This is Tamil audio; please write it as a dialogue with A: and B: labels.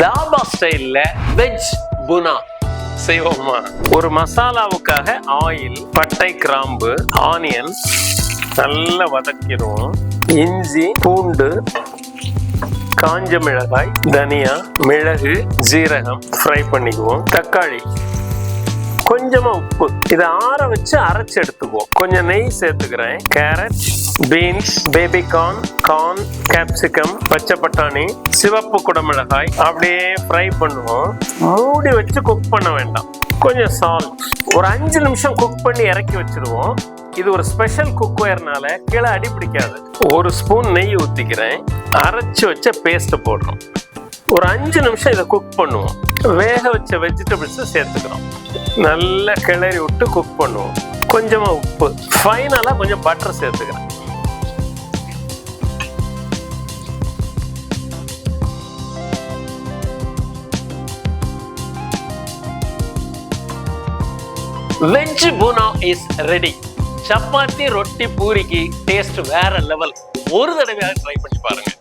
A: தாபா ஸ்டைல்ல வெஜ் புனா செய்வோமா? ஒரு மசாலாவுக்காக ஆயில், பட்டை, கிராம்பு, ஆனியன் நல்லா வதக்கிடுவோம். இஞ்சி, பூண்டு, காஞ்ச மிளகாய், தனியா, மிளகு, ஜீரகம் ஃப்ரை பண்ணிக்குவோம். தக்காளி, கொஞ்சமா உப்பு. இதை ஆற வச்சு அரைச்சு எடுத்துக்குவோம். கொஞ்சம் நெய் சேர்த்துக்கிறேன். Carrot, beans, baby corn, capsicum, பச்சை பட்டாணி, சிவப்பு குடமிளகாய் அப்படியே ஃப்ரை பண்ணுவோம். மூடி வச்சு குக் பண்ண வேண்டாம். கொஞ்சம் சால்ட், ஒரு 5 நிமிஷம் குக் பண்ணி இறக்கி வச்சிருவோம். இது ஒரு ஸ்பெஷல் குக்வேர்னால கீழே அடி பிடிக்காது. ஒரு ஸ்பூன் நெய் ஊற்றிக்கிறேன். அரைச்சு வச்ச பேஸ்ட் போடுறோம். ஒரு 5 நிமிஷம் இதை குக் பண்ணுவோம். வேக வச்ச வெஜிடபிள்ஸை சேர்த்துக்கிறோம். நல்லா கிளறி விட்டு குக் பண்ணுவோம். கொஞ்சமா உப்பு, ஃபைனலாக கொஞ்சம் பட்டர் சேர்த்துக்கிறேன். Veg Poona is ready. Chapati, ரொட்டி, பூரிக்கு டேஸ்ட் வேற லெவல். ஒரு தடவையாக ட்ரை பண்ணி பாருங்க.